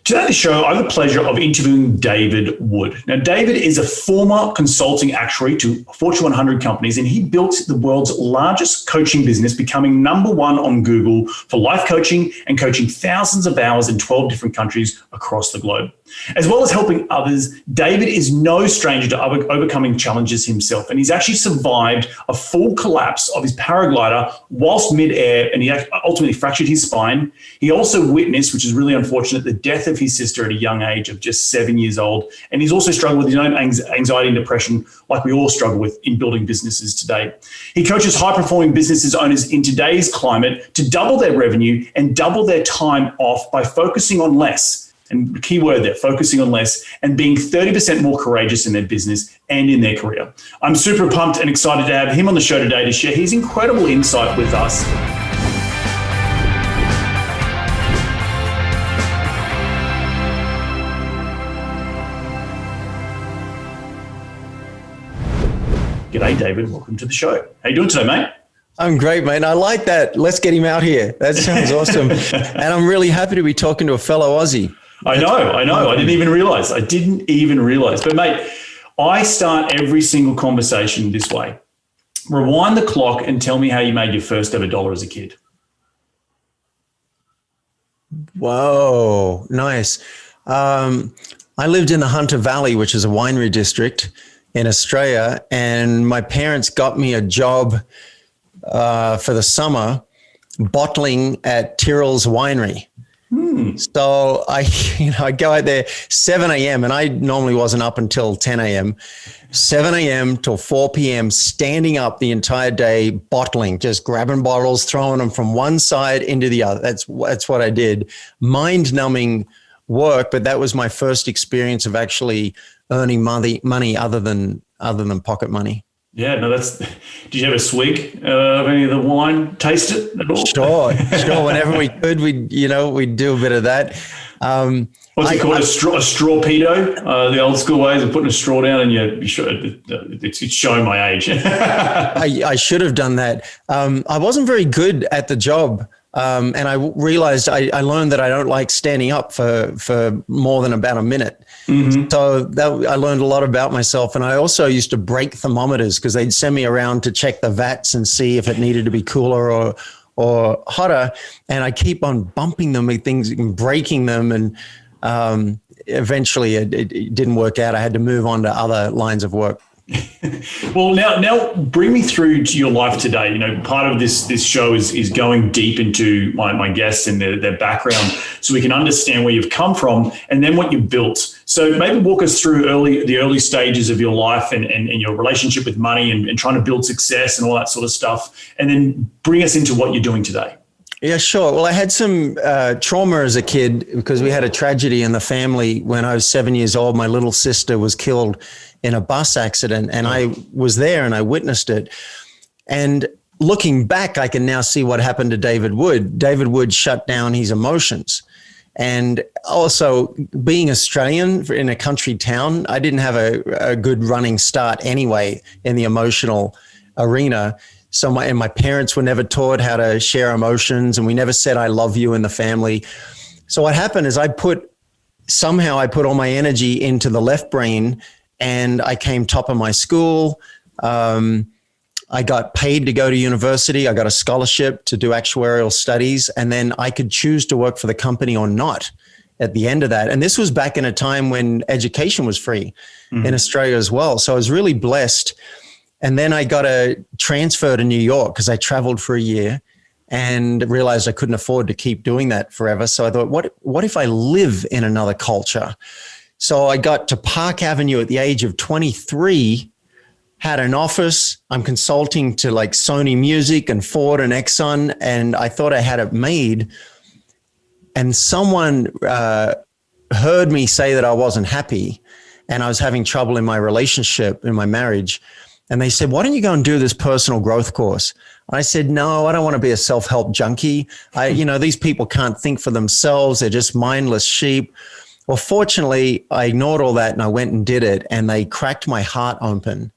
Today on the show, I have the pleasure of interviewing David Wood. Now, David is a former consulting actuary to Fortune 100 companies, and he built the world's largest coaching business, becoming number one on Google for life coaching and coaching thousands of hours in 12 different countries across the globe. As well as helping others, David is no stranger to overcoming challenges himself, and he's actually survived a full collapse of his paraglider whilst mid-air, and he ultimately fractured his spine. He also witnessed, which is really unfortunate, the death of his sister at a young age of just 7 years old. And he's also struggled with his own anxiety and depression, like we all struggle with in building businesses today. He coaches high-performing businesses owners in today's climate to double their revenue and double their time off by focusing on less. And the key word there, focusing on less and being 30% more courageous in their business and in their career. I'm super pumped and excited to have him on the show today to share his incredible insight with us. G'day, David. Welcome to the show. How you doing today, mate? I'm great, mate. I like that. Let's get him out here. That sounds awesome. And I'm really happy to be talking to a fellow Aussie. I know. I didn't even realize. But mate, I start every single conversation this way. Rewind the clock and tell me how you made your first ever dollar as a kid. Whoa, nice. I lived in the Hunter Valley, which is a winery district in Australia. And my parents got me a job for the summer bottling at Tyrrell's Winery. So I go out there 7 a.m. and I normally wasn't up until 10 a.m. 7 a.m. till 4 p.m. standing up the entire day bottling, just grabbing bottles, throwing them from one side into the other. That's what I did. Mind-numbing work, but that was my first experience of actually earning money other than pocket money. Yeah, no, did you have a swig of any of the wine? Taste it at all? Sure. Whenever we could, we'd do a bit of that. What's it called? A straw pedo? The old school ways of putting a straw down and it's showing my age. I should have done that. I wasn't very good at the job. And I realized I learned that I don't like standing up for more than about a minute. Mm-hmm. So I learned a lot about myself. And I also used to break thermometers because they'd send me around to check the vats and see if it needed to be cooler or hotter. And I keep on bumping them with things and breaking them. And eventually it didn't work out. I had to move on to other lines of work. Well, now bring me through to your life today. You know, part of this show is going deep into my guests and their background so we can understand where you've come from and then what you've built. So maybe walk us through the early stages of your life and your relationship with money and trying to build success and all that sort of stuff, and then bring us into what you're doing today. Yeah, sure. Well, I had some trauma as a kid because we had a tragedy in the family. When I was 7 years old, my little sister was killed in a bus accident, and I was there and I witnessed it. And looking back, I can now see what happened to David Wood. David Wood shut down his emotions. And also being Australian in a country town, I didn't have a good running start anyway in the emotional arena. So my parents were never taught how to share emotions, and we never said I love you in the family. So what happened is I put all my energy into the left brain, and I came top of my school. I got paid to go to university. I got a scholarship to do actuarial studies, and then I could choose to work for the company or not at the end of that. And this was back in a time when education was free in Australia as well. So I was really blessed. And then I got a transfer to New York because I traveled for a year and realized I couldn't afford to keep doing that forever. So I thought, what if I live in another culture? So I got to Park Avenue at the age of 23, had an office. I'm consulting to like Sony Music and Ford and Exxon, and I thought I had it made. And someone heard me say that I wasn't happy and I was having trouble in my relationship, in my marriage. And they said, why don't you go and do this personal growth course? And I said, no, I don't want to be a self-help junkie. These people can't think for themselves. They're just mindless sheep. Well, fortunately, I ignored all that and I went and did it, and they cracked my heart open.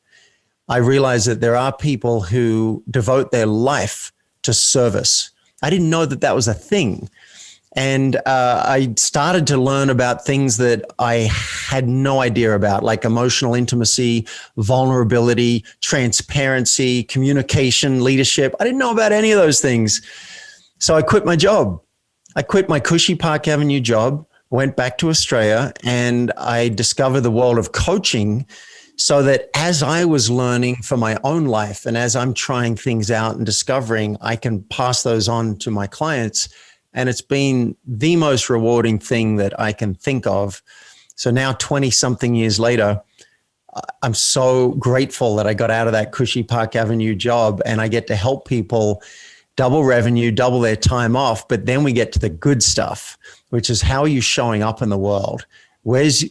I realized that there are people who devote their life to service. I didn't know that that was a thing. And I started to learn about things that I had no idea about, like emotional intimacy, vulnerability, transparency, communication, leadership. I didn't know about any of those things. So I quit my job. I quit my cushy Park Avenue job, went back to Australia, and I discovered the world of coaching, so that as I was learning for my own life and as I'm trying things out and discovering, I can pass those on to my clients. And it's been the most rewarding thing that I can think of. So now 20 something years later, I'm so grateful that I got out of that cushy Park Avenue job, and I get to help people double revenue, double their time off. But then we get to the good stuff, which is how are you showing up in the world?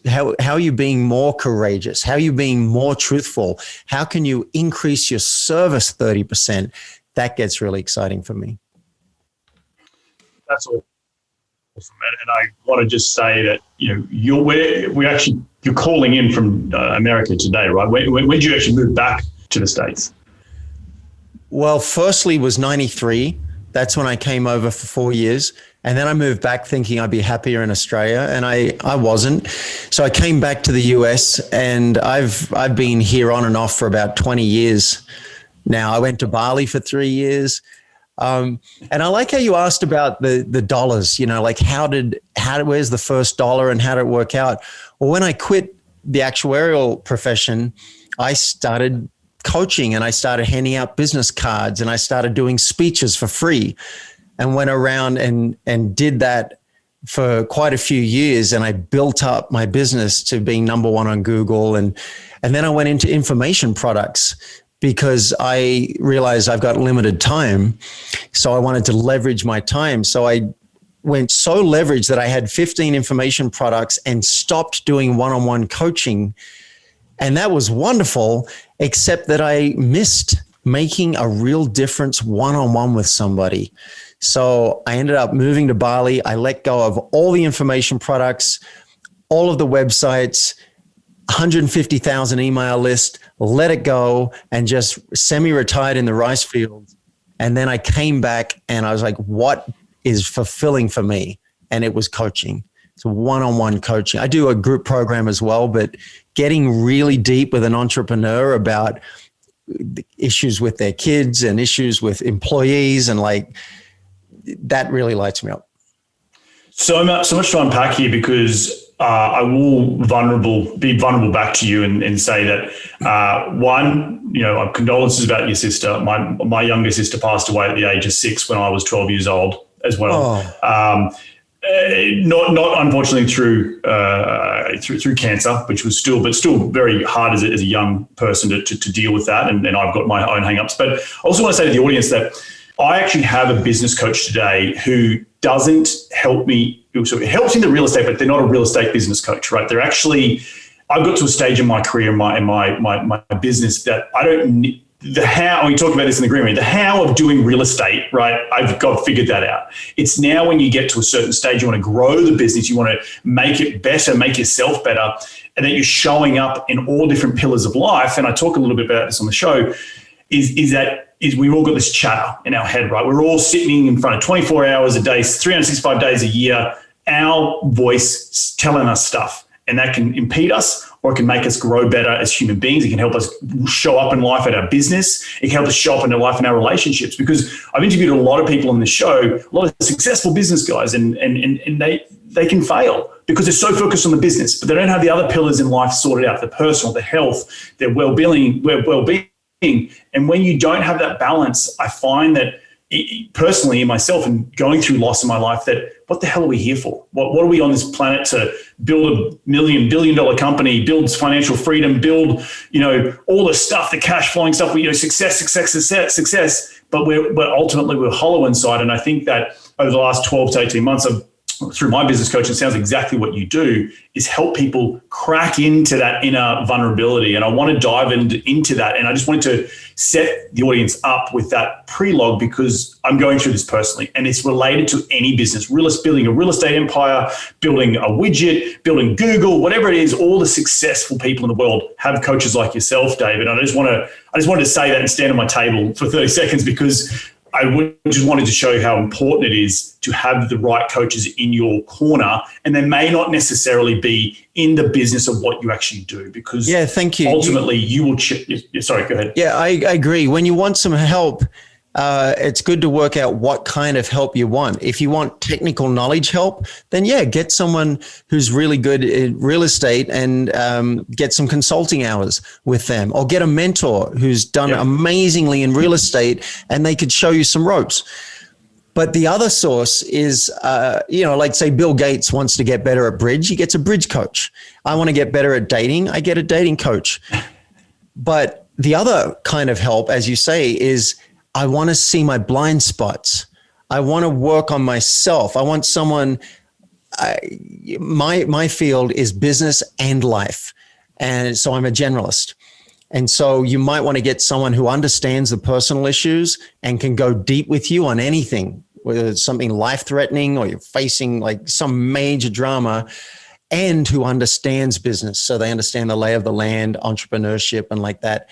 How are you being more courageous? How are you being more truthful? How can you increase your service 30%? That gets really exciting for me. That's awesome. And I want to just say that, you're calling in from America today, right? When did you actually move back to the States? Well, firstly was 93. That's when I came over for 4 years. And then I moved back thinking I'd be happier in Australia, and I wasn't. So I came back to the US, and I've been here on and off for about 20 years now. I went to Bali for 3 years. And I like how you asked about the dollars, like where's the first dollar and how did it work out? Well, when I quit the actuarial profession, I started coaching, and I started handing out business cards, and I started doing speeches for free, and went around and did that for quite a few years. And I built up my business to being number one on Google. And then I went into information products because I realized I've got limited time. So I wanted to leverage my time. So I went so leveraged that I had 15 information products and stopped doing one-on-one coaching. And that was wonderful, except that I missed making a real difference one-on-one with somebody. So I ended up moving to Bali. I let go of all the information products, all of the websites, 150,000 email list, let it go, and just semi-retired in the rice fields. And then I came back and I was like, what is fulfilling for me? And it was coaching. It's one-on-one coaching. I do a group program as well, but getting really deep with an entrepreneur about issues with their kids and issues with employees, and that really lights me up. So much to unpack here, because I will be vulnerable back to you and say that one, condolences about your sister. My younger sister passed away at the age of 6 when I was 12 years old as well. Oh. Not unfortunately through cancer, which was still very hard as a young person to deal with that. And I've got my own hang-ups. But I also want to say to the audience that I actually have a business coach today who doesn't help me. So it helps in the real estate, but they're not a real estate business coach, right? They're actually, I've got to a stage in my career, in my business, that I don't need the how. We talked about this in the agreement, the how of doing real estate, right? I've figured that out. It's now when you get to a certain stage, you want to grow the business, you want to make it better, make yourself better, and then you're showing up in all different pillars of life. And I talk a little bit about this on the show, is we've all got this chatter in our head, right? We're all sitting in front of 24 hours a day, 365 days a year, our voice telling us stuff, and that can impede us, or it can make us grow better as human beings. It can help us show up in life at our business. It can help us show up in our life and our relationships, because I've interviewed a lot of people on the show, a lot of successful business guys, and they can fail because they're so focused on the business, but they don't have the other pillars in life sorted out, the personal, the health, their well-being. And when you don't have that balance, I find that personally in myself and going through loss in my life, that what the hell are we here for? What are we on this planet to build $1 billion company, build financial freedom, build, all the stuff, the cash flowing stuff, success, but ultimately we're hollow inside. And I think that over the last 12 to 18 months, through my business coach, it sounds exactly what you do, is help people crack into that inner vulnerability. And I want to dive into that. And I just wanted to set the audience up with that prelogue, because I'm going through this personally, and it's related to any business, building a real estate empire, building a widget, building Google, whatever it is. All the successful people in the world have coaches like yourself, David. And I just wanted to say that and stand on my table for 30 seconds, because just wanted to show you how important it is to have the right coaches in your corner, and they may not necessarily be in the business of what you actually do, because thank you. Ultimately, you will. Sorry, go ahead. Yeah, I agree. When you want some help, it's good to work out what kind of help you want. If you want technical knowledge help, then get someone who's really good at real estate and get some consulting hours with them, or get a mentor who's done amazingly in real estate and they could show you some ropes. But the other source is, like say Bill Gates wants to get better at bridge, he gets a bridge coach. I want to get better at dating, I get a dating coach. But the other kind of help, as you say, is I want to see my blind spots. I want to work on myself. I want someone, my field is business and life. And so I'm a generalist. And so you might want to get someone who understands the personal issues and can go deep with you on anything, whether it's something life-threatening or you're facing like some major drama, and who understands business. So they understand the lay of the land, entrepreneurship, and like that.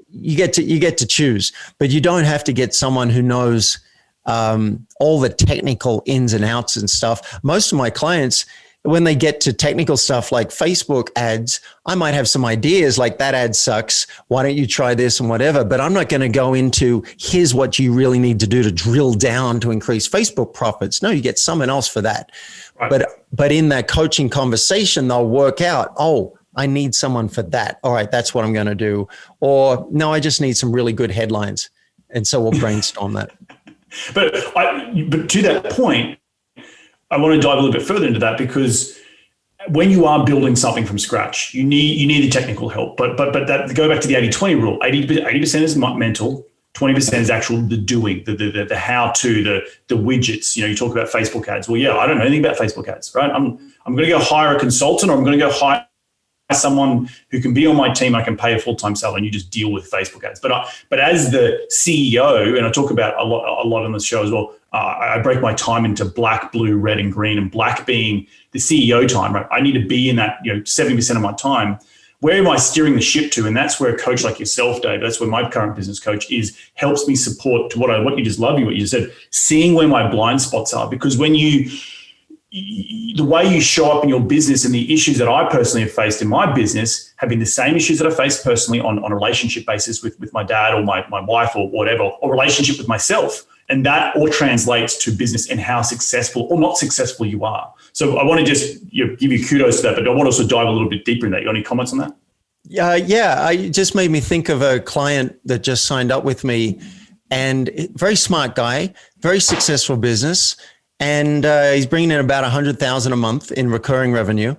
You get to choose, but you don't have to get someone who knows all the technical ins and outs and stuff. Most of my clients, when they get to technical stuff like Facebook ads, I might have some ideas like that ad sucks. Why don't you try this and whatever? But I'm not going to go into here's what you really need to do to drill down to increase Facebook profits. No, you get someone else for that. Right. But in that coaching conversation, they'll work out, I need someone for that. All right, that's what I'm going to do. Or no, I just need some really good headlines. And so we'll brainstorm that. But to that point, I want to dive a little bit further into that, because when you are building something from scratch, you need the technical help. But that, go back to the 80-20 rule. 80% is mental, 20% is actual the doing, the how to, the widgets. You talk about Facebook ads. Well, I don't know anything about Facebook ads, right? I'm going to go hire a consultant, or I'm going to go hire someone who can be on my team. I can pay a full-time salary, and you just deal with Facebook ads. But as the CEO, and I talk about a lot on the show as well, I break my time into black, blue, red, and green. And black being the CEO time, right? I need to be in that 70% of my time. Where am I steering the ship to? And that's where a coach like yourself, Dave, that's where my current business coach helps me support to what you just love you, what you just said, seeing where my blind spots are. Because when the way you show up in your business and the issues that I personally have faced in my business have been the same issues that I faced personally on a relationship basis with my dad or my wife or whatever, or relationship with myself. And that all translates to business and how successful or not successful you are. So I want to just give you kudos to that, but I want to also dive a little bit deeper in that. You got any comments on that? It just made me think of a client that just signed up with me, and very smart guy, very successful business. And he's bringing in about 100,000 a month in recurring revenue.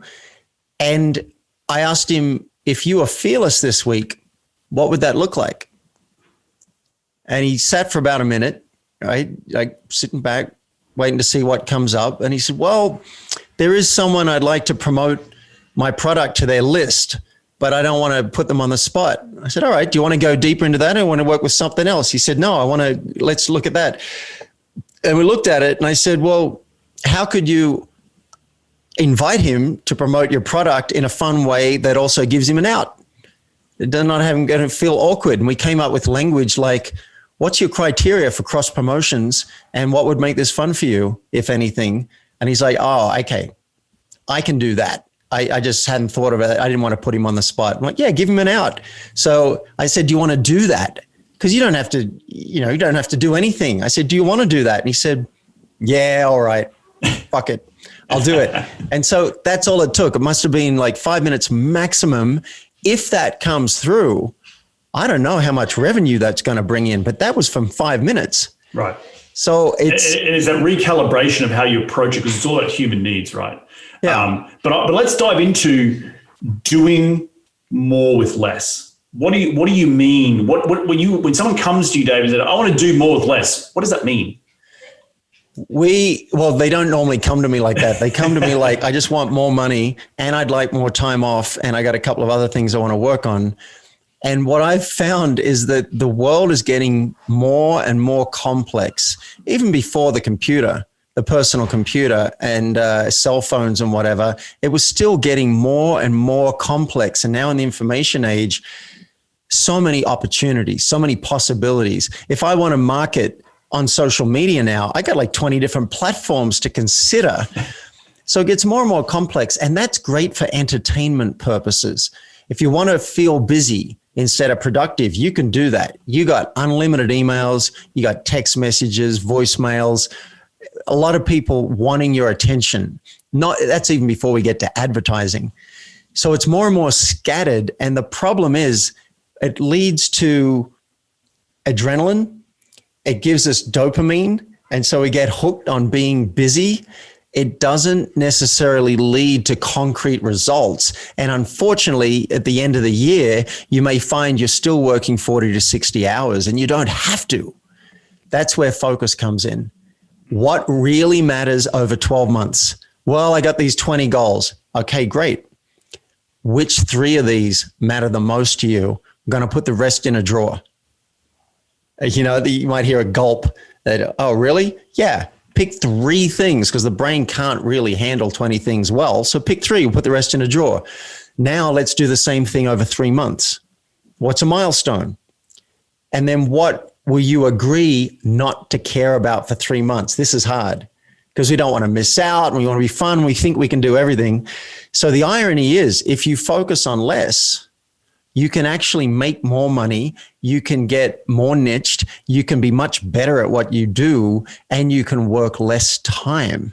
And I asked him, if you were fearless this week, what would that look like? And he sat for about a minute, right? Like sitting back, waiting to see what comes up. And he said, well, there is someone I'd like to promote my product to their list, but I don't want to put them on the spot. I said, all right, do you want to go deeper into that? I want to work with something else. He said, no, let's look at that. And we looked at it, and I said, well, how could you invite him to promote your product in a fun way that also gives him an out? It does not have him going to feel awkward. And we came up with language like, what's your criteria for cross promotions, and what would make this fun for you, if anything? And he's like, oh, okay, I can do that. I just hadn't thought of it. I didn't want to put him on the spot. I'm like, yeah, give him an out. So I said, do you want to do that? Because you don't have to, you don't have to do anything. I said, do you want to do that? And he said, yeah, all right, fuck it, I'll do it. And so that's all it took. It must have been like 5 minutes maximum. If that comes through, I don't know how much revenue that's going to bring in, but that was from 5 minutes. Right. So it's that recalibration of how you approach it, because it's all about human needs, right? Yeah. But let's dive into doing more with less. What do you mean? When someone comes to you, Dave, and says, I want to do more with less, what does that mean? They don't normally come to me like that. They come to me like, I just want more money, and I'd like more time off, and I got a couple of other things I want to work on. And what I've found is that the world is getting more and more complex, even before the computer, the personal computer and cell phones and whatever. It was still getting more and more complex. And now in the information age, so many opportunities, so many possibilities. If I want to market on social media now. I got like 20 different platforms to consider. So it gets more and more complex, and that's great for entertainment purposes. If you want to feel busy instead of productive, you can do that. You got unlimited emails, you got text messages, voicemails, a lot of people wanting your attention. That's even before we get to advertising. So it's more and more scattered. And the problem is it leads to adrenaline. It gives us dopamine. And so we get hooked on being busy. It doesn't necessarily lead to concrete results. And unfortunately, at the end of the year, you may find you're still working 40 to 60 hours and you don't have to. That's where focus comes in. What really matters over 12 months? Well, I got these 20 goals. Okay, great. Which 3 of these matter the most to you? I'm going to put the rest in a drawer. You might hear a gulp that, oh, really? Yeah. Pick 3 things because the brain can't really handle 20 things well. So pick 3, put the rest in a drawer. Now let's do the same thing over 3 months. What's a milestone? And then what will you agree not to care about for 3 months? This is hard because we don't want to miss out and we want to be fun. We think we can do everything. So the irony is if you focus on less, you can actually make more money. You can get more niched. You can be much better at what you do, and you can work less time.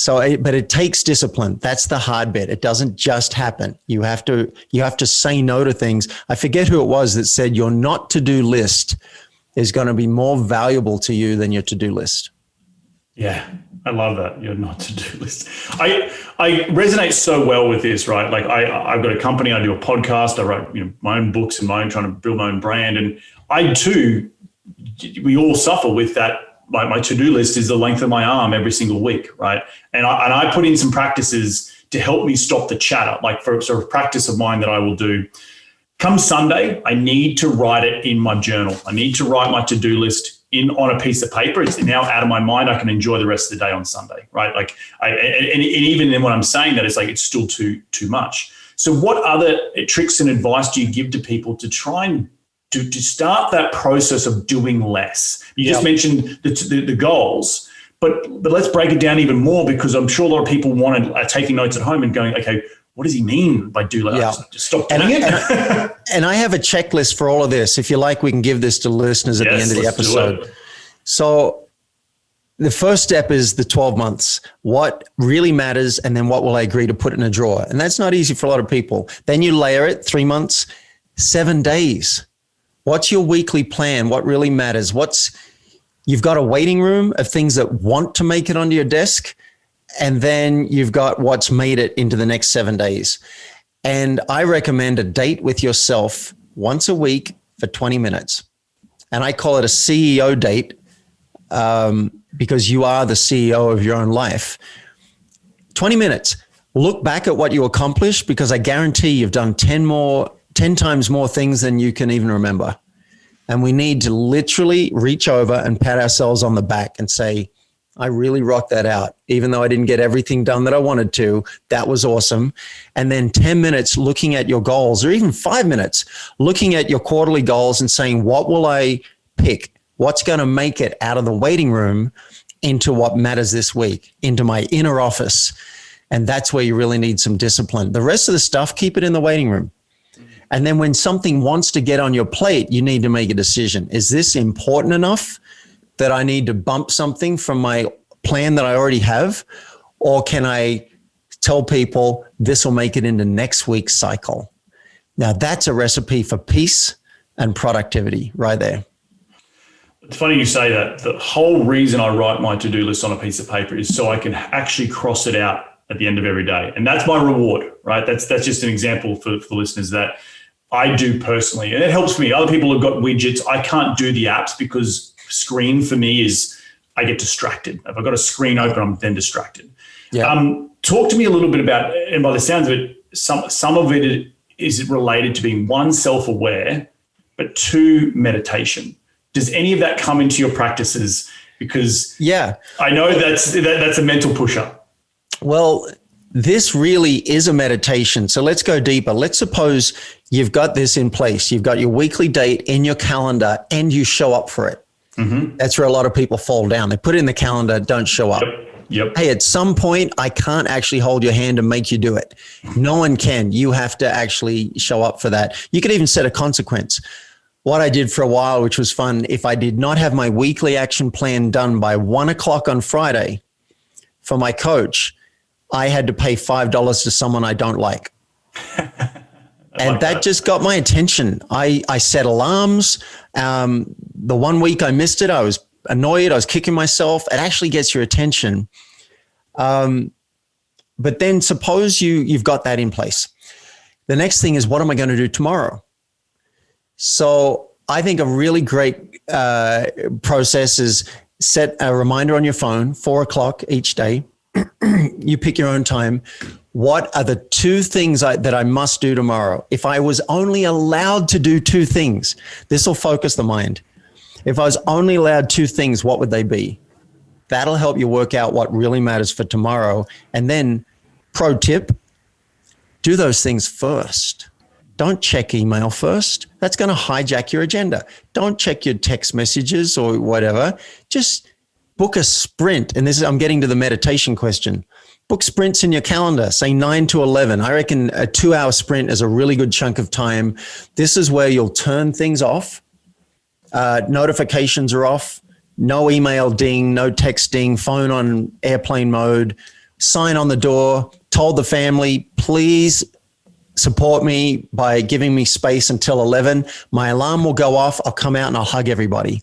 But it takes discipline. That's the hard bit. It doesn't just happen. You have to say no to things. I forget who it was that said your not to-do list is going to be more valuable to you than your to-do list. Yeah, I love that. Your not to-do list. I resonate so well with this, right? Like I've got a company, I do a podcast, I write my own books and trying to build my own brand. And I too, we all suffer with that. My to-do list is the length of my arm every single week, right? And I put in some practices to help me stop the chatter, like for sort of practice of mine that I will do. Come Sunday, I need to write it in my journal. I need to write my to-do list on a piece of paper. It's now out of my mind. I can enjoy the rest of the day on Sunday, right? Like, and even then when I'm saying that, it's like, it's still too much. So what other tricks and advice do you give to people to try and to start that process of doing less? You just mentioned the goals, but let's break it down even more, because I'm sure a lot of people are taking notes at home and going, okay, what does he mean by do less? Yeah. Just stop doing it. And I have a checklist for all of this. If you like, we can give this to listeners at the end of the episode. So the first step is the 12 months. What really matters, and then what will I agree to put in a drawer? And that's not easy for a lot of people. Then you layer it, 3 months, 7 days. What's your weekly plan? What really matters? You've got a waiting room of things that want to make it onto your desk. And then you've got what's made it into the next 7 days. And I recommend a date with yourself once a week for 20 minutes. And I call it a CEO date because you are the CEO of your own life. 20 minutes. Look back at what you accomplished, because I guarantee you've done 10 times more things than you can even remember. And we need to literally reach over and pat ourselves on the back and say, I really rocked that out. Even though I didn't get everything done that I wanted to, that was awesome. And then 10 minutes looking at your goals, or even 5 minutes looking at your quarterly goals and saying, what will I pick? What's going to make it out of the waiting room into what matters this week, into my inner office? And that's where you really need some discipline. The rest of the stuff, keep it in the waiting room. And then when something wants to get on your plate, you need to make a decision. Is this important enough that I need to bump something from my plan that I already have? Or can I tell people this will make it into next week's cycle? Now that's a recipe for peace and productivity right there. It's funny you say that. The whole reason I write my to-do list on a piece of paper is so I can actually cross it out at the end of every day. And that's my reward, right? That's just an example for listeners that I do personally. And it helps me. Other people have got widgets. I can't do the apps because screen for me is, I get distracted. If I've got a screen open, I'm then distracted. Yeah. Talk to me a little bit about, and by the sounds of it, some of it is related to being, 1, self-aware, but 2, meditation. Does any of that come into your practices? Because I know that's a mental pusher. Well, this really is a meditation. So let's go deeper. Let's suppose you've got this in place. You've got your weekly date in your calendar and you show up for it. That's where a lot of people fall down. They put it in the calendar, don't show up. Yep. Hey, at some point, I can't actually hold your hand and make you do it. No one can. You have to actually show up for that. You could even set a consequence. What I did for a while, which was fun, if I did not have my weekly action plan done by 1:00 on Friday for my coach, I had to pay $5 to someone I don't like. And that just got my attention. I set alarms. The 1 week I missed it, I was annoyed. I was kicking myself. It actually gets your attention. But then suppose you've got that in place. The next thing is, what am I going to do tomorrow? So I think a really great process is set a reminder on your phone, 4:00 each day. You pick your own time. What are the 2 things that I must do tomorrow? If I was only allowed to do 2 things, this will focus the mind. If I was only allowed 2 things, what would they be? That'll help you work out what really matters for tomorrow. And then, pro tip, do those things first. Don't check email first. That's going to hijack your agenda. Don't check your text messages or whatever. Just book a sprint. And I'm getting to the meditation question. Book sprints in your calendar, say 9 to 11. I reckon a 2-hour sprint is a really good chunk of time. This is where you'll turn things off. Notifications are off. No email ding, no text ding, phone on airplane mode, sign on the door, told the family, please support me by giving me space until 11. My alarm will go off. I'll come out and I'll hug everybody.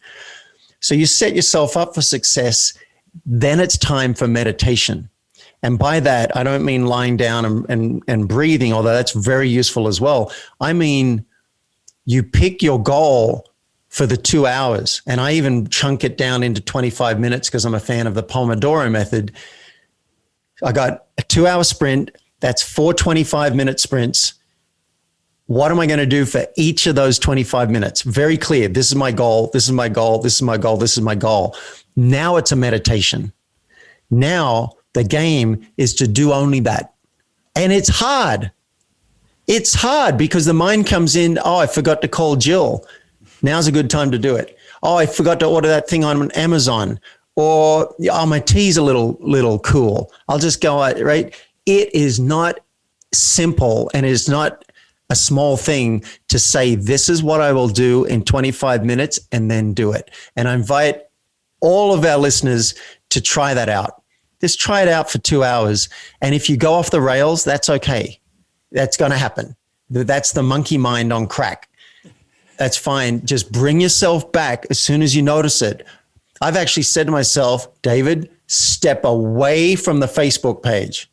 So you set yourself up for success. Then it's time for meditation. And by that, I don't mean lying down and breathing, although that's very useful as well. I mean, you pick your goal for the 2 hours. And I even chunk it down into 25 minutes because I'm a fan of the Pomodoro method. I got a 2-hour sprint. That's 4 25-minute sprints. What am I going to do for each of those 25 minutes? Very clear. This is my goal. This is my goal. This is my goal. This is my goal. Now it's a meditation. Now the game is to do only that. And it's hard. It's hard because the mind comes in, oh, I forgot to call Jill. Now's a good time to do it. Oh, I forgot to order that thing on Amazon. Or, oh, my tea's a little cool. I'll just go out, right? It is not simple and it's not a small thing to say, this is what I will do in 25 minutes and then do it. And I invite all of our listeners to try that out. Just try it out for 2 hours. And if you go off the rails, that's okay. That's going to happen. That's the monkey mind on crack. That's fine. Just bring yourself back as soon as you notice it. I've actually said to myself, David, step away from the Facebook page.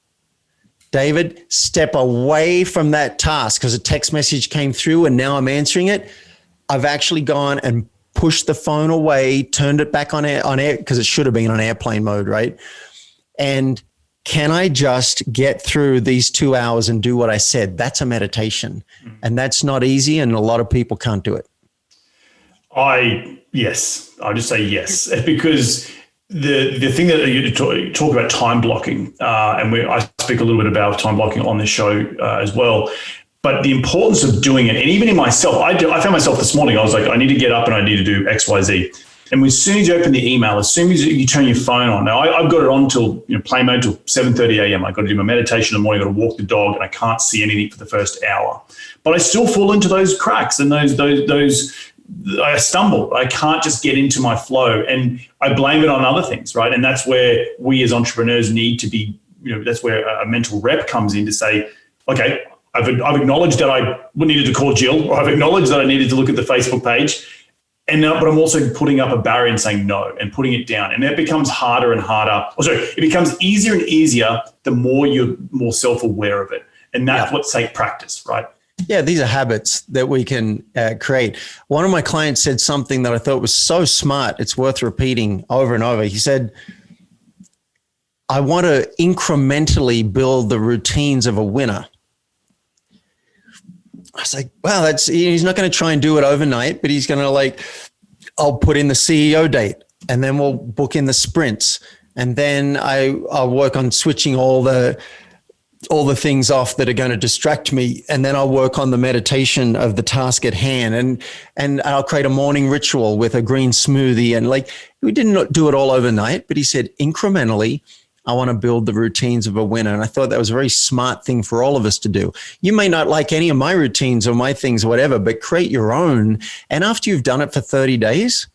David, step away from that task because a text message came through and now I'm answering it. I've actually gone and pushed the phone away, turned it back on air because it should have been on airplane mode, right? And can I just get through these 2 hours and do what I said? That's a meditation. And that's not easy. And a lot of people can't do it. Yes, I'll just say yes, because the thing that you talk about time blocking, and I speak a little bit about time blocking on this show as well, but the importance of doing it, and even in myself, I found myself this morning, I was like, I need to get up and I need to do X, Y, Z. And as soon as you open the email, as soon as you turn your phone on, now I've got it on till play mode till 7:30 a.m. I've got to do my meditation in the morning, I've got to walk the dog, and I can't see anything for the first hour. But I still fall into those cracks and those I stumble. I can't just get into my flow, and I blame it on other things, right? And that's where we as entrepreneurs need to be. That's where a mental rep comes in to say, okay, I've acknowledged that I needed to call Jill, or I've acknowledged that I needed to look at the Facebook page. But I'm also putting up a barrier and saying no and putting it down. And that becomes harder and harder. It becomes easier and easier the more you're more self-aware of it. And that's what takes practice, right? Yeah, these are habits that we can create. One of my clients said something that I thought was so smart. It's worth repeating over and over. He said, I want to incrementally build the routines of a winner. I was like, wow, he's not going to try and do it overnight, but he's going to I'll put in the CEO date and then we'll book in the sprints. And then I'll work on switching all the all the things off that are going to distract me. And then I'll work on the meditation of the task at hand. And I'll create a morning ritual with a green smoothie. And like, we didn't do it all overnight, but he said, incrementally, I want to build the routines of a winner. And I thought that was a very smart thing for all of us to do. You may not like any of my routines or my things or whatever, but create your own. And after you've done it for 30 days,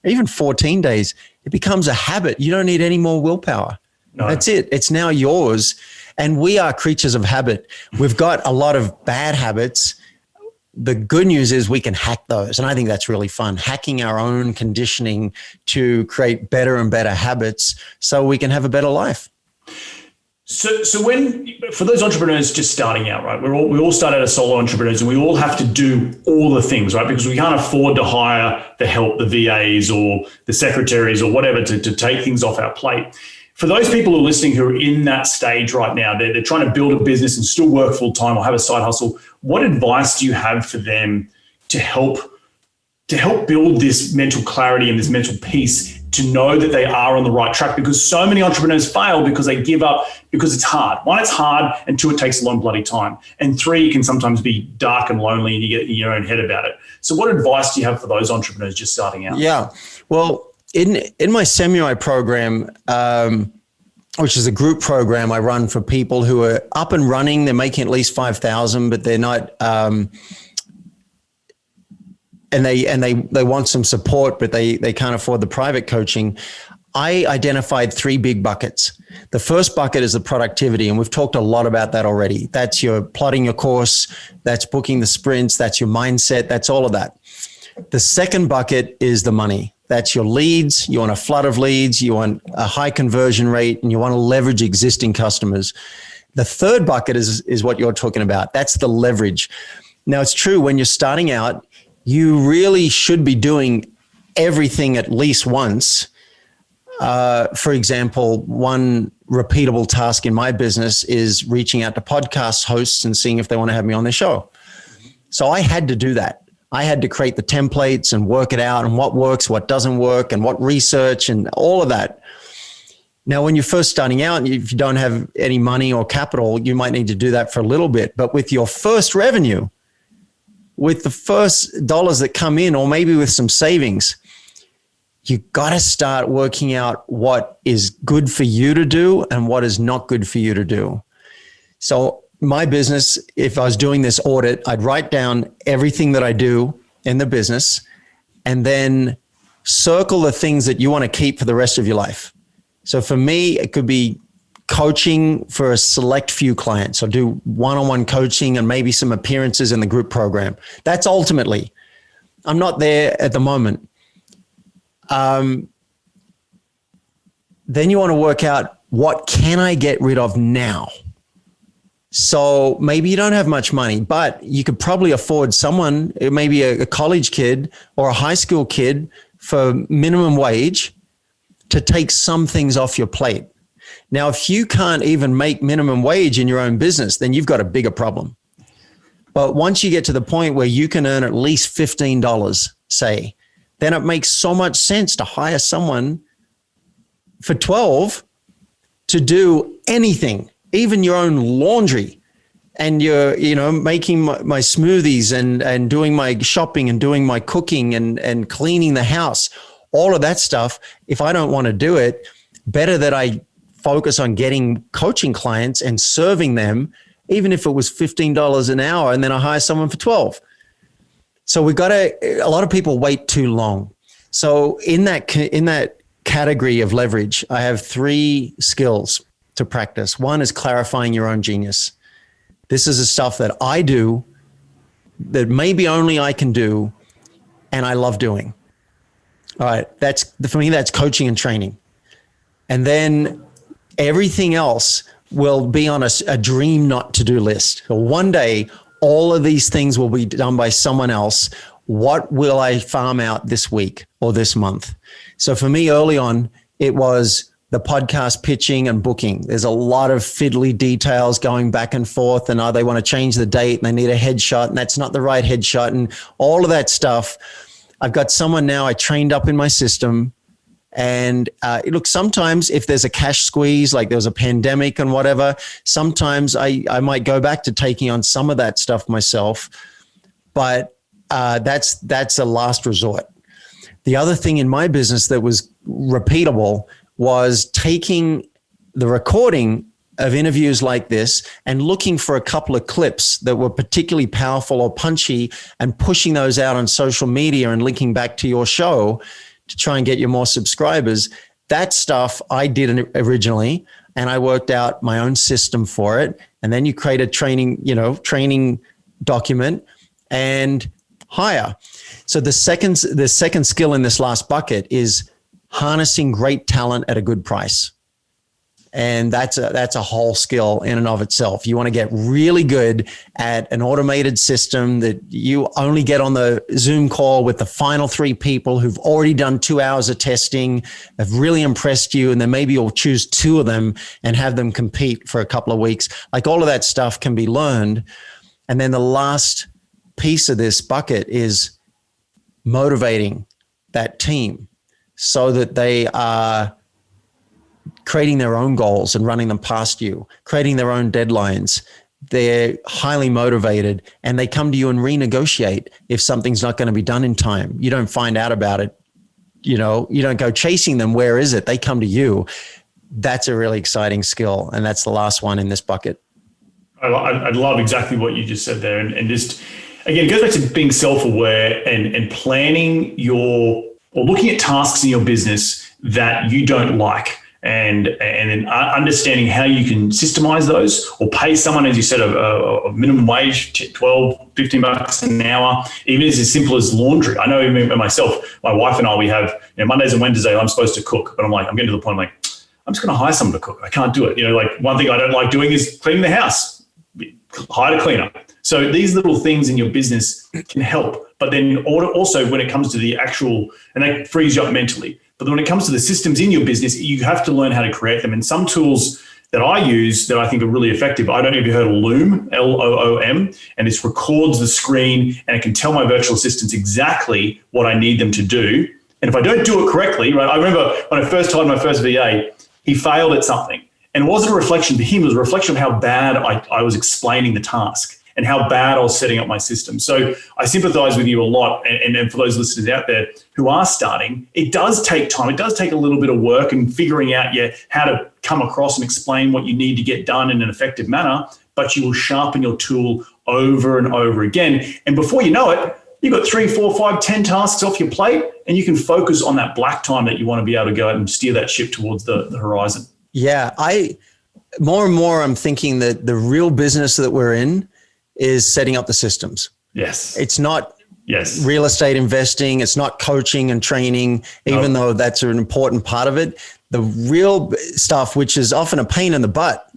or even 14 days, it becomes a habit. You don't need any more willpower. No. That's it. It's now yours. And we are creatures of habit. We've got a lot of bad habits. The good news is we can hack those. And I think that's really fun, hacking our own conditioning to create better and better habits so we can have a better life. So when, for those entrepreneurs just starting out, right, we all start out as solo entrepreneurs and we all have to do all the things, right? Because we can't afford to hire the help, the VAs or the secretaries or whatever to take things off our plate. For those people who are listening who are in that stage right now, they're trying to build a business and still work full time or have a side hustle. What advice do you have for them to help build this mental clarity and this mental peace to know that they are on the right track? Because so many entrepreneurs fail because they give up because it's hard. One, it's hard, and two, it takes a long bloody time. And three, it can sometimes be dark and lonely and you get in your own head about it. So what advice do you have for those entrepreneurs just starting out? Yeah, well, in my Samurai program, which is a group program I run for people who are up and running, they're making at least 5,000, but they're not, and they want some support, but they can't afford the private coaching. I identified 3 big buckets. The first bucket is the productivity, and we've talked a lot about that already. That's your plotting your course, that's booking the sprints, that's your mindset, that's all of that. The second bucket is the money. That's your leads. You want a flood of leads. You want a high conversion rate, and you want to leverage existing customers. The third bucket is what you're talking about. That's the leverage. Now, it's true when you're starting out, you really should be doing everything at least once. For example, one repeatable task in my business is reaching out to podcast hosts and seeing if they want to have me on their show. So I had to do that. I had to create the templates and work it out and what works, what doesn't work, and what research and all of that. Now, when you're first starting out, if you don't have any money or capital, you might need to do that for a little bit. But with your first revenue, with the first dollars that come in, or maybe with some savings, you got to start working out what is good for you to do and what is not good for you to do. So my business, if I was doing this audit, I'd write down everything that I do in the business and then circle the things that you want to keep for the rest of your life. So for me, it could be coaching for a select few clients. I'll do one-on-one coaching and maybe some appearances in the group program. That's ultimately, I'm not there at the moment. Then you want to work out, what can I get rid of now? So maybe you don't have much money, but you could probably afford someone, maybe a college kid or a high school kid for minimum wage to take some things off your plate. Now, if you can't even make minimum wage in your own business, then you've got a bigger problem. But once you get to the point where you can earn at least $15, say, then it makes so much sense to hire someone for 12 to do anything, even your own laundry, and you're, making my smoothies and doing my shopping and doing my cooking and cleaning the house, all of that stuff. If I don't want to do it, better that I focus on getting coaching clients and serving them, even if it was $15 an hour, and then I hire someone for 12. So a lot of people wait too long. So in that category of leverage, I have 3 skills to practice. One is clarifying your own genius. This is the stuff that I do that maybe only I can do, and I love doing. All right, for me, that's coaching and training. And then everything else will be on a dream not to do list. So one day, all of these things will be done by someone else. What will I farm out this week or this month? So for me, early on, it was the podcast pitching and booking. There's a lot of fiddly details going back and forth, and they want to change the date and they need a headshot, and that's not the right headshot, and all of that stuff. I've got someone now I trained up in my system And look, sometimes if there's a cash squeeze, like there was a pandemic and whatever, sometimes I might go back to taking on some of that stuff myself. But that's a last resort. The other thing in my business that was repeatable was taking the recording of interviews like this and looking for a couple of clips that were particularly powerful or punchy and pushing those out on social media and linking back to your show to try and get you more subscribers. That stuff I did originally, and I worked out my own system for it. And then you create a training document and hire. So the second skill in this last bucket is harnessing great talent at a good price. And that's a whole skill in and of itself. You want to get really good at an automated system that you only get on the Zoom call with the final 3 people who've already done 2 hours of testing, have really impressed you, and then maybe you'll choose 2 of them and have them compete for a couple of weeks. Like all of that stuff can be learned. And then the last piece of this bucket is motivating that team so that they are creating their own goals and running them past you, creating their own deadlines. They're highly motivated and they come to you and renegotiate if something's not going to be done in time. You don't find out about it. You don't go chasing them. Where is it? They come to you. That's a really exciting skill. And that's the last one in this bucket. I love exactly what you just said there. And just, again, it goes back to being self-aware and planning or looking at tasks in your business that you don't like. And then understanding how you can systemize those or pay someone, as you said, a minimum wage, 12, 15 bucks an hour, even as simple as laundry. I know even myself, my wife and I, we have Mondays and Wednesdays I'm supposed to cook, but I'm getting to the point, I'm just going to hire someone to cook. I can't do it. One thing I don't like doing is cleaning the house. Hire a cleaner. So these little things in your business can help. But then also when it comes to the actual, and that frees you up mentally. But when it comes to the systems in your business, you have to learn how to create them. And some tools that I use that I think are really effective, I don't know if you heard of Loom, Loom, and this records the screen and it can tell my virtual assistants exactly what I need them to do. And if I don't do it correctly, right? I remember when I first hired my first VA, he failed at something. And it wasn't a reflection for him, it was a reflection of how bad I was explaining the task and how bad I was setting up my system. So I sympathize with you a lot. And for those listeners out there who are starting, it does take time. It does take a little bit of work and figuring out how to come across and explain what you need to get done in an effective manner, but you will sharpen your tool over and over again. And before you know it, you've got 3, 4, 5, 10 tasks off your plate, and you can focus on that black time that you want to be able to go out and steer that ship towards the horizon. Yeah, more and more I'm thinking that the real business that we're in is setting up the systems. Yes. It's not real estate investing. It's not coaching and training, even though that's an important part of it. The real stuff, which is often a pain in the butt.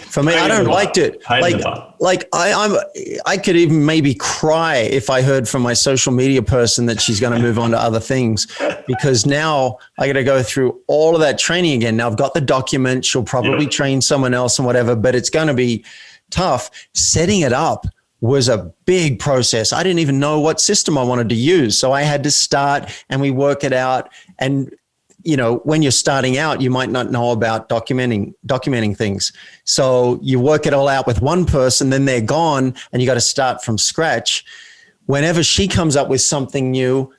For me, I don't like it. I could even maybe cry if I heard from my social media person that she's going to move on to other things, because now I got to go through all of that training again. Now I've got the document. She'll probably train someone else and whatever, but it's going to be tough. Setting it up was a big process. I didn't even know what system I wanted to use. So I had to start and we work it out. And when you're starting out, you might not know about documenting things. So you work it all out with one person, then they're gone and you got to start from scratch. Whenever she comes up with something new,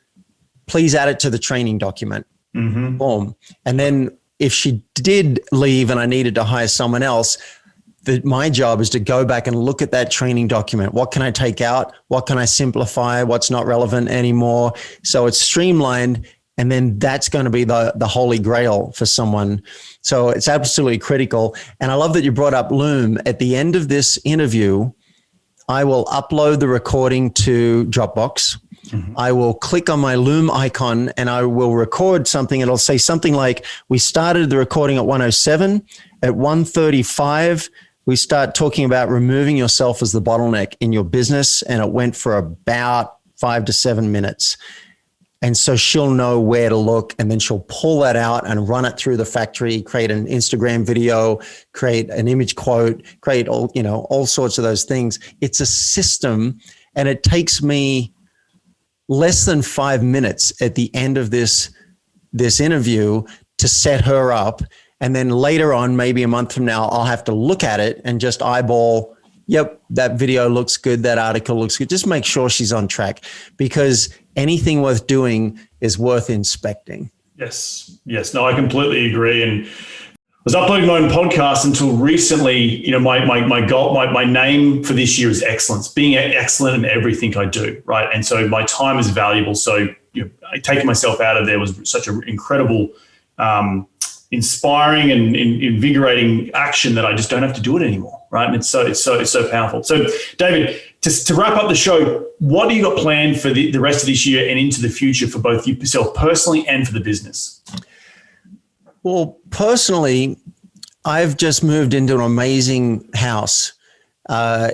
please add it to the training document. Mm-hmm. Boom. And then if she did leave and I needed to hire someone else, my job is to go back and look at that training document. What can I take out? What can I simplify? What's not relevant anymore? So it's streamlined. And then that's going to be the holy grail for someone. So it's absolutely critical. And I love that you brought up Loom. At the end of this interview, I will upload the recording to Dropbox. Mm-hmm. I will click on my Loom icon and I will record something. It'll say something like, we started the recording at 1:07. At 1:35, we start talking about removing yourself as the bottleneck in your business. And it went for about 5 to 7 minutes. And so she'll know where to look, and then she'll pull that out and run it through the factory, create an Instagram video, create an image quote, create all sorts of those things. It's a system, and it takes me less than 5 minutes at the end of this this interview to set her up. And then later on, maybe a month from now, I'll have to look at it and just eyeball, yep, that video looks good. That article looks good. Just make sure she's on track, because anything worth doing is worth inspecting. Yes. No, I completely agree. And I was uploading my own podcast until recently. My goal, my name for this year is excellence, being excellent in everything I do, right? And so my time is valuable. So taking myself out of there was such an incredible, inspiring and invigorating action that I just don't have to do it anymore, right? And it's so powerful. So, David, to wrap up the show, what do you got planned for the rest of this year and into the future for both yourself personally and for the business? Well, personally, I've just moved into an amazing house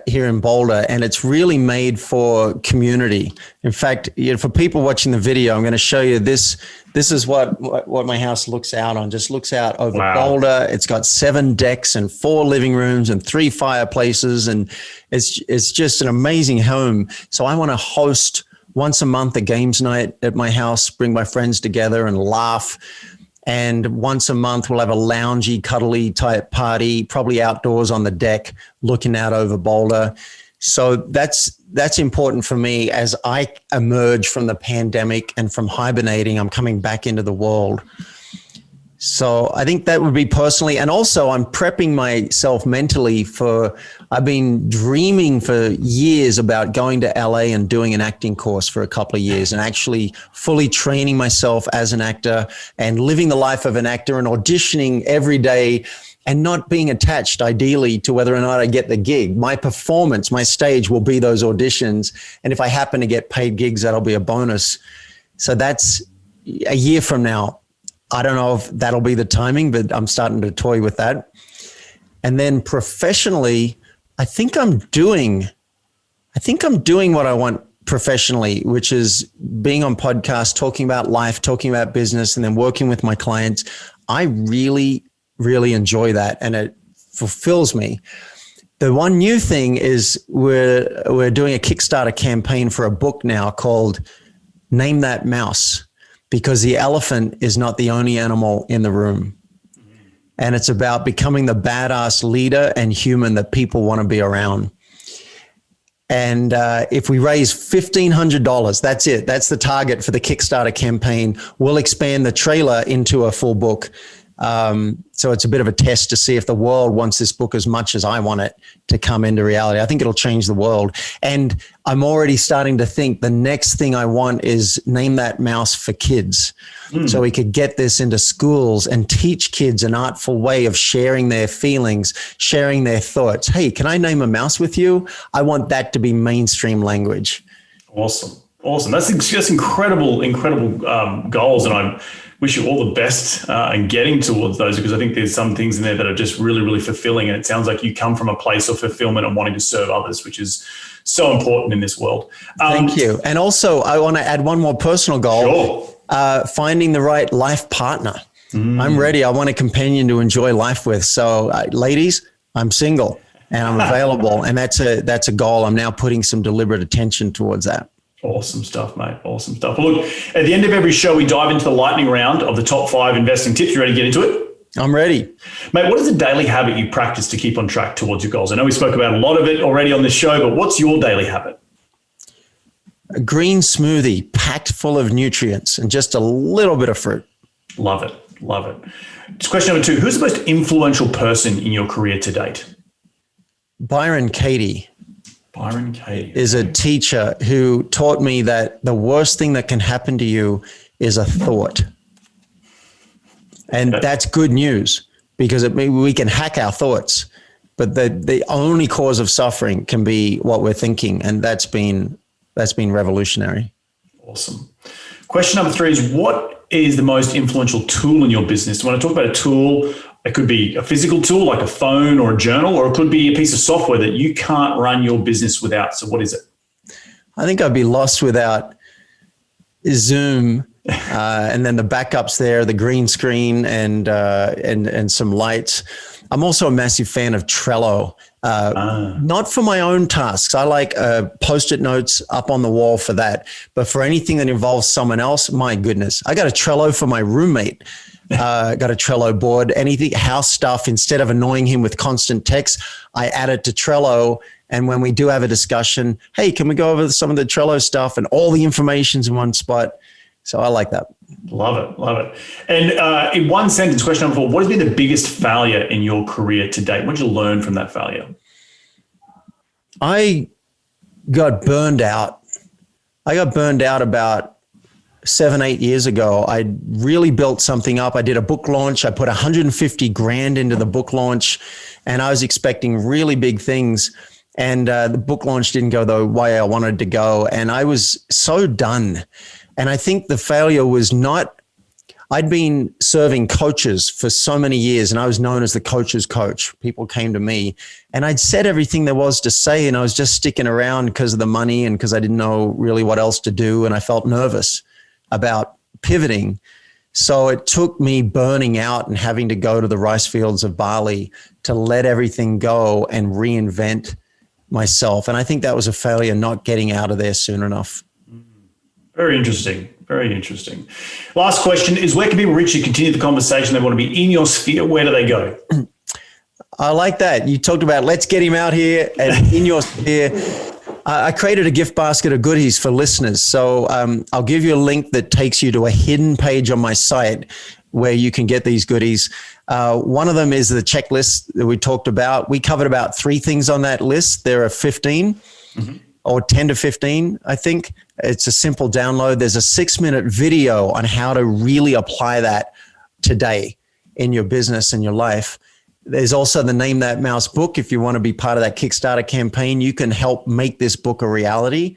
here in Boulder, and it's really made for community. In fact, for people watching the video, I'm going to show you this. This is what my house looks out on. Just looks out over Boulder. It's got 7 decks and 4 living rooms and 3 fireplaces, and it's just an amazing home. So I want to host once a month a games night at my house, bring my friends together and laugh. And once a month, we'll have a loungy, cuddly type party, probably outdoors on the deck, looking out over Boulder. So that's important for me as I emerge from the pandemic and from hibernating. I'm coming back into the world. So I think that would be personally. And also I'm prepping myself mentally I've been dreaming for years about going to LA and doing an acting course for a couple of years and actually fully training myself as an actor and living the life of an actor and auditioning every day and not being attached ideally to whether or not I get the gig. My performance, my stage will be those auditions. And if I happen to get paid gigs, that'll be a bonus. So that's a year from now. I don't know if that'll be the timing, but I'm starting to toy with that. And then professionally, I think I'm doing what I want professionally, which is being on podcasts, talking about life, talking about business, and then working with my clients. I really, really enjoy that, and it fulfills me. The one new thing is we're doing a Kickstarter campaign for a book now called Name That Mouse, because the elephant is not the only animal in the room. And it's about becoming the badass leader and human that people want to be around. And if we raise $1,500, that's it. That's the target for the Kickstarter campaign. We'll expand the trailer into a full book. So it's a bit of a test to see if the world wants this book as much as I want it to come into reality. I think it'll change the world. And I'm already starting to think the next thing I want is Name That Mouse for kids. So we could get this into schools and teach kids an artful way of sharing their feelings, sharing their thoughts. Hey, can I name a mouse with you? I want that to be mainstream language. Awesome. That's incredible goals. And I wish you all the best in getting towards those, because I think there's some things in there that are just really, really fulfilling. And it sounds like you come from a place of fulfillment and wanting to serve others, which is so important in this world. Thank you. And also, I want to add one more personal goal. Sure. Finding the right life partner. I'm ready. I want a companion to enjoy life with. So ladies, I'm single and I'm available. And that's a goal. I'm now putting some deliberate attention towards that. Awesome stuff, mate. Awesome stuff. Well, look, at the end of every show, we dive into the lightning round of the top 5 investing tips. You ready to get into it? I'm ready. Mate, what is a daily habit you practice to keep on track towards your goals? I know we spoke about a lot of it already on this show, but what's your daily habit? A green smoothie packed full of nutrients and just a little bit of fruit. Love it. Question number 2. Who's the most influential person in your career to date? Byron Katie. Byron Katie is a teacher who taught me that the worst thing that can happen to you is a thought. And that's good news, because we can hack our thoughts, but the only cause of suffering can be what we're thinking. And that's been revolutionary. Awesome. Question number 3 is, what is the most influential tool in your business? When I talk about a tool, it could be a physical tool like a phone or a journal, or it could be a piece of software that you can't run your business without. So what is it? I think I'd be lost without Zoom, and then the backups there, the green screen and some lights. I'm also a massive fan of Trello, not for my own tasks. I like Post-it notes up on the wall for that. But for anything that involves someone else, my goodness, I got a Trello for my roommate. Got a Trello board, anything house stuff. Instead of annoying him with constant text, I add it to Trello. And when we do have a discussion, hey, can we go over some of the Trello stuff, and all the information's in one spot. So I like that. Love it. Love it. And in one sentence, question number 4, what has been the biggest failure in your career to date? What did you learn from that failure? I got burned out. I got burned out about 7-8 years ago. I really built something up. I did a book launch. I put 150 grand into the book launch, and I was expecting really big things. And the book launch didn't go the way I wanted to go. And I was so done. And I think the failure was not, I'd been serving coaches for so many years, and I was known as the coach's coach. People came to me, and I'd said everything there was to say, and I was just sticking around because of the money and because I didn't know really what else to do. And I felt nervous about pivoting. So it took me burning out and having to go to the rice fields of Bali to let everything go and reinvent myself. And I think that was a failure, not getting out of there soon enough. Very interesting. Very interesting. Last question is, where can people reach you, continue the conversation? They want to be in your sphere. Where do they go? I like that. You talked about let's get him out here and in your sphere. I created a gift basket of goodies for listeners. So I'll give you a link that takes you to a hidden page on my site where you can get these goodies. One of them is the checklist that we talked about. We covered about 3 things on that list. There are 15 or 10 to 15, I think. It's a simple download. There's a 6-minute video on how to really apply that today in your business and your life. There's also the Name That Mouse book. If you want to be part of that Kickstarter campaign, you can help make this book a reality.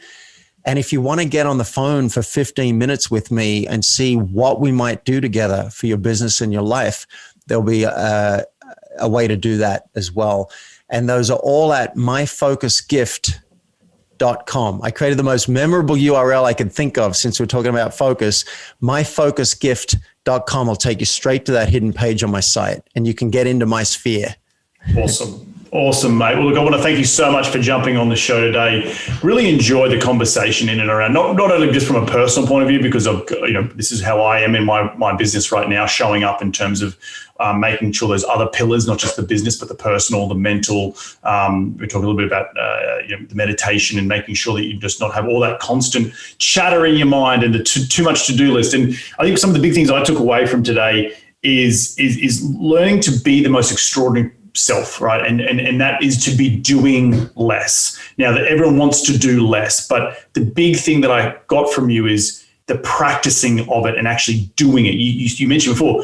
And if you want to get on the phone for 15 minutes with me and see what we might do together for your business and your life, there'll be a way to do that as well. And those are all at myfocusgift.com. I created the most memorable URL I could think of since we're talking about focus. Myfocusgift.com will take you straight to that hidden page on my site, and you can get into my sphere. Awesome. Awesome, mate. Well, look, I want to thank you so much for jumping on the show today. Really enjoyed the conversation in and around, not only just from a personal point of view, because of, this is how I am in my business right now, showing up in terms of making sure those other pillars, not just the business, but the personal, the mental. We're talking a little bit about the meditation and making sure that you just not have all that constant chatter in your mind and the too much to-do list. And I think some of the big things I took away from today is learning to be the most extraordinary self, right? And that is to be doing less. Now, that everyone wants to do less, but the big thing that I got from you is the practicing of it and actually doing it. You mentioned before,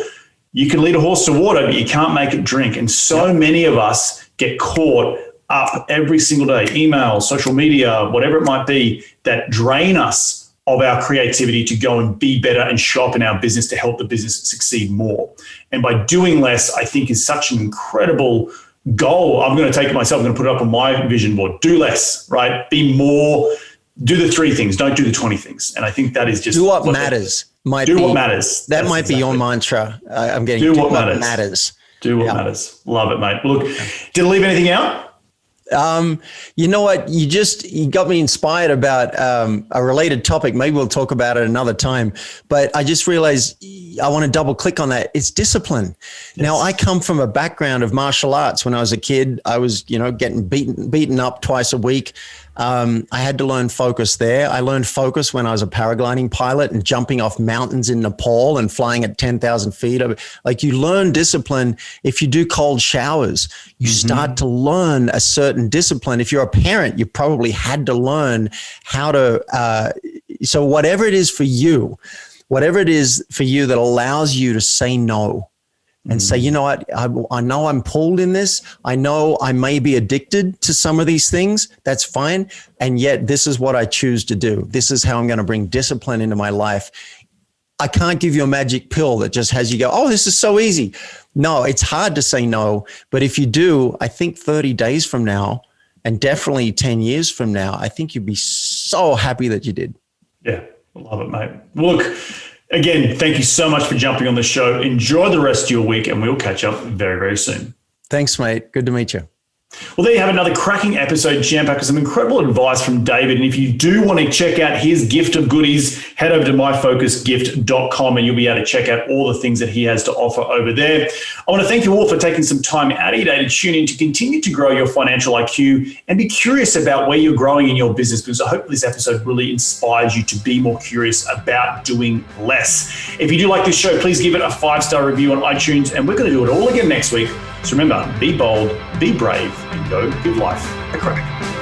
you can lead a horse to water, but you can't make it drink. And so many of us get caught up every single day, emails, social media, whatever it might be, that drain us of our creativity to go and be better and show up in our business to help the business succeed more. And by doing less, I think is such an incredible goal. I'm going to take it myself. I'm going to put it up on my vision board. Do less, right? Be more. Do the 3 things. Don't do the 20 things. And I think that is just do what matters. What matters. That might be your mantra. I'm getting do what matters. Do what matters. Love it, mate. Look, did I leave anything out? You know what? You got me inspired about a related topic. Maybe we'll talk about it another time. But I just realized I want to double click on that. It's discipline. Yes. Now, I come from a background of martial arts. When I was a kid, I was, getting beaten up twice a week. I had to learn focus there. I learned focus when I was a paragliding pilot and jumping off mountains in Nepal and flying at 10,000 feet. Like, you learn discipline if you do cold showers. You start to learn a certain discipline. If you're a parent, you probably had to learn how to, so whatever it is for you that allows you to say no. And say, you know what, I know I'm pulled in this. I know I may be addicted to some of these things. That's fine. And yet this is what I choose to do. This is how I'm going to bring discipline into my life. I can't give you a magic pill that just has you go, oh, this is so easy. No, it's hard to say no. But if you do, I think 30 days from now, and definitely 10 years from now, I think you'd be so happy that you did. Yeah, love it, mate. Look, again, thank you so much for jumping on the show. Enjoy the rest of your week, and we'll catch up very, very soon. Thanks, mate. Good to meet you. Well, there you have another cracking episode, jam-packed with some incredible advice from David. And if you do want to check out his gift of goodies, head over to myfocusgift.com and you'll be able to check out all the things that he has to offer over there. I want to thank you all for taking some time out of your day to tune in to continue to grow your financial IQ and be curious about where you're growing in your business, because I hope this episode really inspires you to be more curious about doing less. If you do like this show, please give it a 5-star review on iTunes, and we're going to do it all again next week. So remember, be bold, be brave, and go give life a crack.